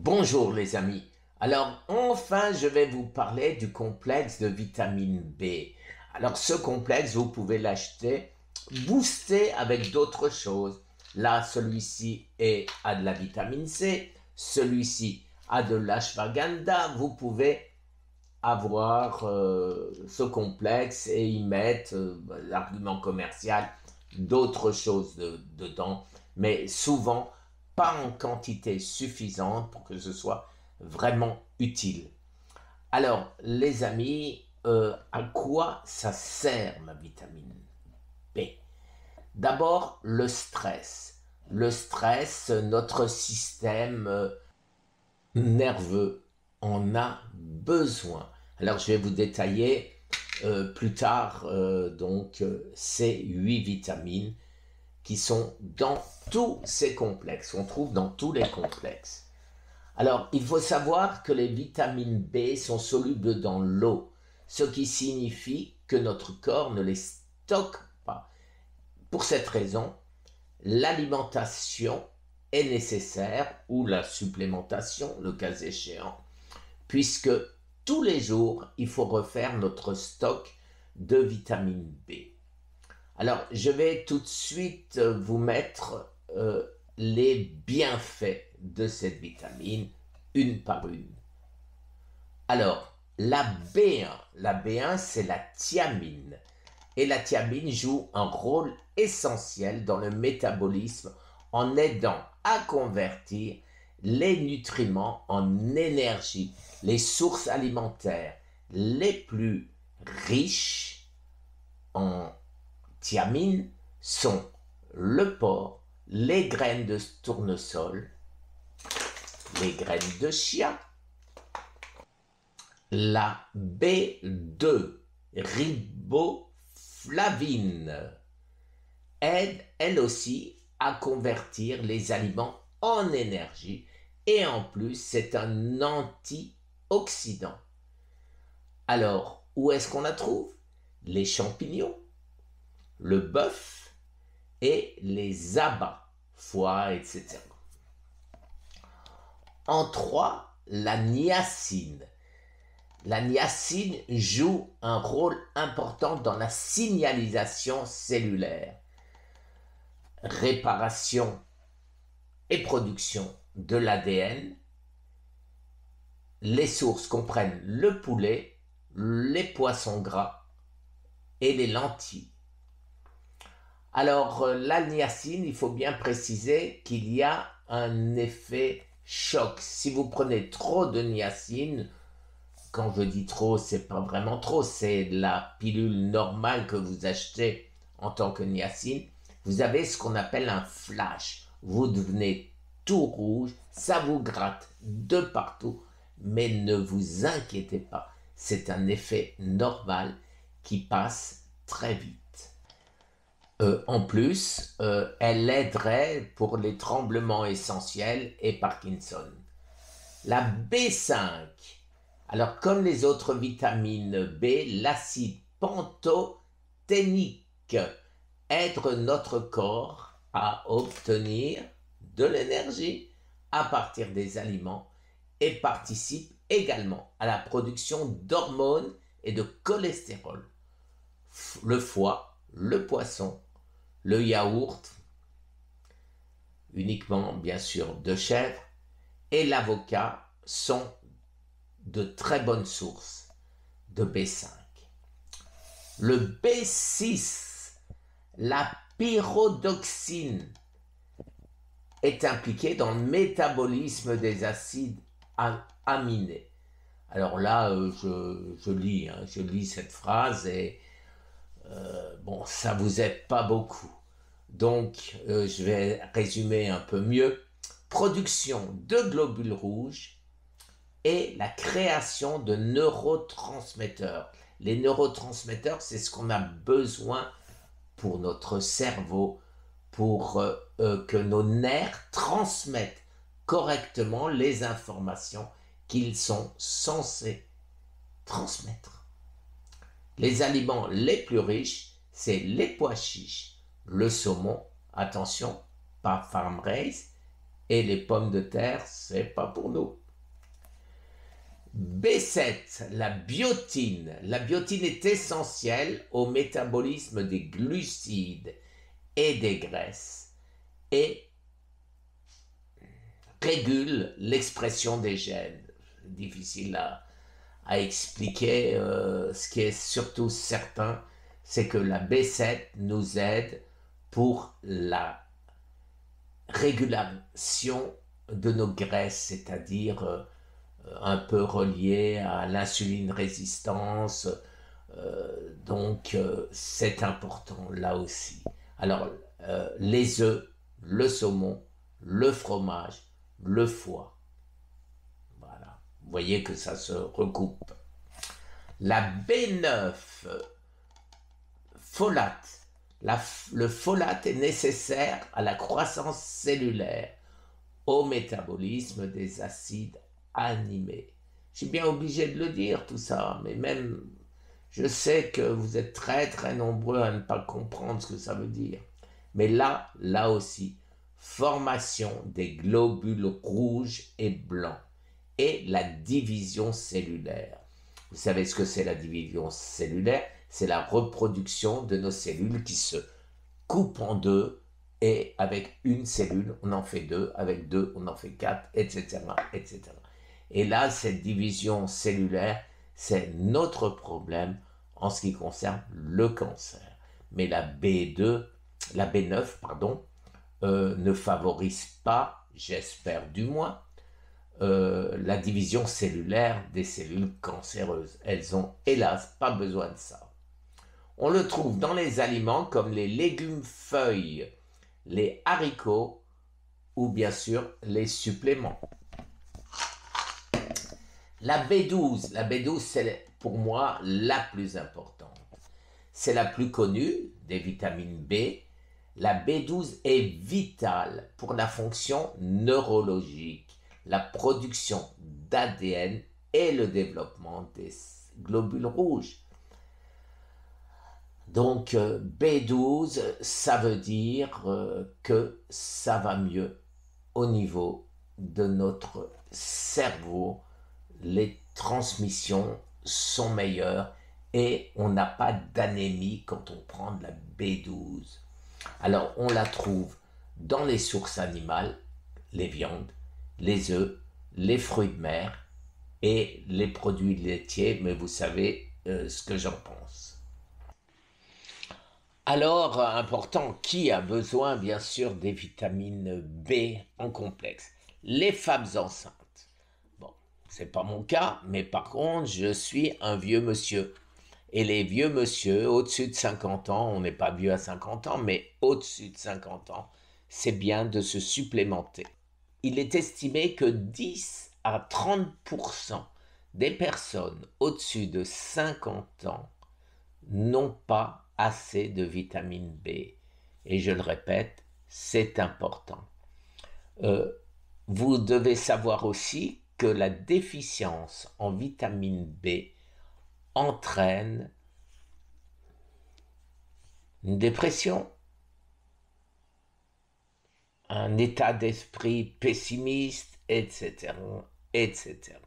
Bonjour les amis. Alors enfin je vais vous parler du complexe de vitamine B. Alors ce complexe vous pouvez l'acheter boosté avec d'autres choses. Là celui-ci a de la vitamine C, celui-ci a de l'ashwagandha. Vous pouvez avoir ce complexe et y mettre l'argument commercial d'autres choses dedans, mais souvent pas en quantité suffisante pour que ce soit vraiment utile. Alors, les amis, à quoi ça sert ma vitamine B? D'abord, le stress. Le stress, notre système nerveux en a besoin. Alors, je vais vous détailler plus tard ces 8 vitamines qui sont dans tous ces complexes, on trouve dans tous les complexes. Alors, il faut savoir que les vitamines B sont solubles dans l'eau, ce qui signifie que notre corps ne les stocke pas. Pour cette raison, l'alimentation est nécessaire, ou la supplémentation, le cas échéant, puisque tous les jours, il faut refaire notre stock de vitamine B. Alors, je vais tout de suite vous mettre les bienfaits de cette vitamine, une par une. Alors, la B1 c'est la thiamine. Et la thiamine joue un rôle essentiel dans le métabolisme en aidant à convertir les nutriments en énergie. Les sources alimentaires les plus riches en thiamine sont le porc, les graines de tournesol, les graines de chia, la B2, riboflavine, aide elle aussi à convertir les aliments en énergie et en plus c'est un antioxydant. Alors, où est-ce qu'on la trouve? Les champignons, le bœuf et les abats, foie, etc. En 3, la niacine. La niacine joue un rôle important dans la signalisation cellulaire, réparation et production de l'ADN. Les sources comprennent le poulet, les poissons gras et les lentilles. Alors, la niacine, il faut bien préciser qu'il y a un effet choc. Si vous prenez trop de niacine, quand je dis trop, c'est pas vraiment trop, c'est la pilule normale que vous achetez en tant que niacine, vous avez ce qu'on appelle un flash. Vous devenez tout rouge, ça vous gratte de partout, mais ne vous inquiétez pas, c'est un effet normal qui passe très vite. En plus, elle aiderait pour les tremblements essentiels et Parkinson. La B5, alors comme les autres vitamines B, l'acide pantothénique aide notre corps à obtenir de l'énergie à partir des aliments et participe également à la production d'hormones et de cholestérol. Le foie, le poisson, le yaourt, uniquement bien sûr de chèvre, et l'avocat sont de très bonnes sources de B5. Le B6, la pyridoxine, est impliquée dans le métabolisme des acides aminés. Alors là, je lis cette phrase et bon, ça vous aide pas beaucoup. Donc, je vais résumer un peu mieux. Production de globules rouges et la création de neurotransmetteurs. Les neurotransmetteurs, c'est ce qu'on a besoin pour notre cerveau, pour que nos nerfs transmettent correctement les informations qu'ils sont censés transmettre. Les aliments les plus riches, c'est les pois chiches, le saumon, attention, pas farm raised, Et les pommes de terre, c'est pas pour nous. B7, la biotine. La biotine est essentielle au métabolisme des glucides et des graisses et régule l'expression des gènes. Difficile à expliquer. Ce qui est surtout certain, c'est que la B7 nous aide pour la régulation de nos graisses, c'est-à-dire un peu relié à l'insuline résistance. Donc c'est important là aussi. Alors les œufs, le saumon, le fromage, le foie. Voilà. Vous voyez que ça se recoupe. La B9, folate. Le folate est nécessaire à la croissance cellulaire, au métabolisme des acides animés. Je suis bien obligé de le dire tout ça, mais même je sais que vous êtes très très nombreux à ne pas comprendre ce que ça veut dire. Mais là aussi, formation des globules rouges et blancs et la division cellulaire. Vous savez ce que c'est la division cellulaire? C'est la reproduction de nos cellules qui se coupent en deux et avec une cellule, on en fait deux, avec deux, on en fait quatre, etc., etc. Et là, cette division cellulaire, c'est notre problème en ce qui concerne le cancer. Mais la B9, pardon, ne favorise pas, j'espère du moins, la division cellulaire des cellules cancéreuses. Elles ont hélas pas besoin de ça. On le trouve dans les aliments comme les légumes feuilles, les haricots ou bien sûr les suppléments. La B12 c'est pour moi la plus importante. C'est la plus connue des vitamines B. La B12 est vitale pour la fonction neurologique, la production d'ADN et le développement des globules rouges. Donc B12, ça veut dire que ça va mieux au niveau de notre cerveau. Les transmissions sont meilleures et on n'a pas d'anémie quand on prend de la B12. Alors on la trouve dans les sources animales, les viandes, les œufs, les fruits de mer et les produits laitiers, mais vous savez ce que j'en pense. Alors, important, qui a besoin bien sûr des vitamines B en complexe? Les femmes enceintes. Bon, c'est pas mon cas, mais par contre, je suis un vieux monsieur. Et les vieux monsieur, au-dessus de 50 ans, on n'est pas vieux à 50 ans, mais au-dessus de 50 ans, c'est bien de se supplémenter. Il est estimé que 10 à 30% des personnes au-dessus de 50 ans n'ont pas assez de vitamine B. Et je le répète, c'est important. Vous devez savoir aussi que la déficience en vitamine B entraîne une dépression, un état d'esprit pessimiste, etc., etc.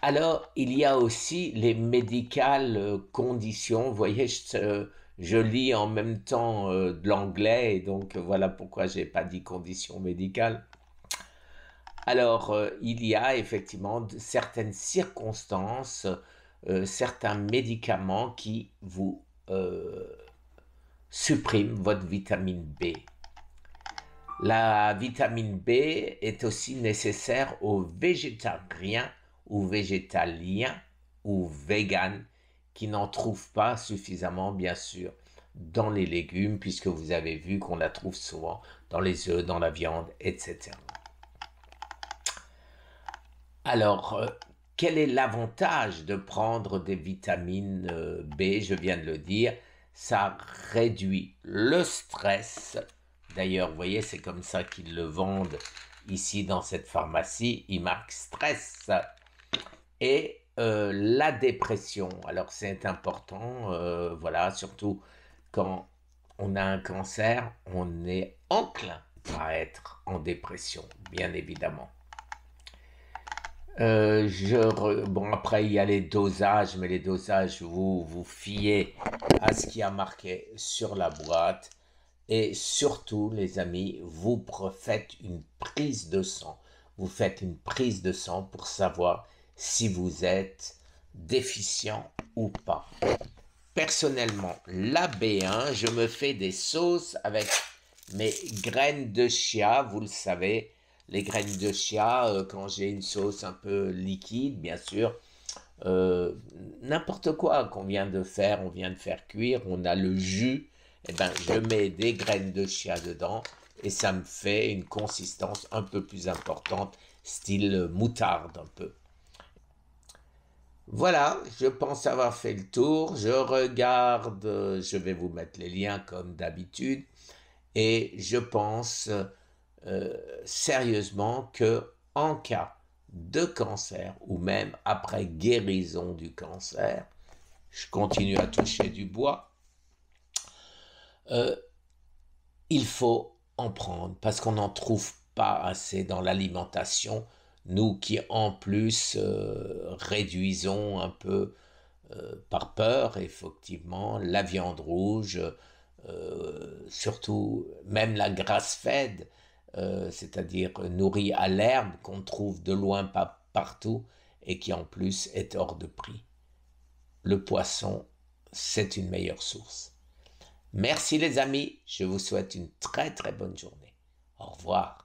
Alors, il y a aussi les médicales conditions. Vous voyez, je lis en même temps de l'anglais, et donc voilà pourquoi je n'ai pas dit conditions médicales. Alors, il y a effectivement certaines circonstances, certains médicaments qui vous suppriment votre vitamine B. La vitamine B est aussi nécessaire aux végétariens ou végétaliens ou véganes qui n'en trouvent pas suffisamment, bien sûr, dans les légumes, puisque vous avez vu qu'on la trouve souvent dans les œufs, dans la viande, etc. Alors, quel est l'avantage de prendre des vitamines B? Je viens de le dire, ça réduit le stress. D'ailleurs, vous voyez, c'est comme ça qu'ils le vendent ici dans cette pharmacie. Ils marquent stress. Et la dépression. Alors, c'est important, voilà, surtout quand on a un cancer, on est enclin à être en dépression, bien évidemment. Bon, après, il y a les dosages, mais les dosages, vous fiez à ce qui a marqué sur la boîte. Et surtout, les amis, vous faites une prise de sang. Vous faites une prise de sang pour savoir si vous êtes déficient ou pas. Personnellement, la B1, je me fais des sauces avec mes graines de chia, vous le savez. Les graines de chia, quand j'ai une sauce un peu liquide, bien sûr, n'importe quoi qu'on vient de faire, on vient de faire cuire, on a le jus, et ben je mets des graines de chia dedans et ça me fait une consistance un peu plus importante, style moutarde un peu. Voilà, je pense avoir fait le tour. Je regarde, je vais vous mettre les liens comme d'habitude, et je pense sérieusement que en cas de cancer ou même après guérison du cancer, je continue à toucher du bois, euh, il faut en prendre parce qu'on n'en trouve pas assez dans l'alimentation. Nous qui en plus réduisons un peu par peur, effectivement, la viande rouge, surtout même la grass-fed, c'est-à-dire nourrie à l'herbe qu'on trouve de loin pas partout et qui en plus est hors de prix. Le poisson, c'est une meilleure source. Merci les amis, je vous souhaite une très très bonne journée. Au revoir.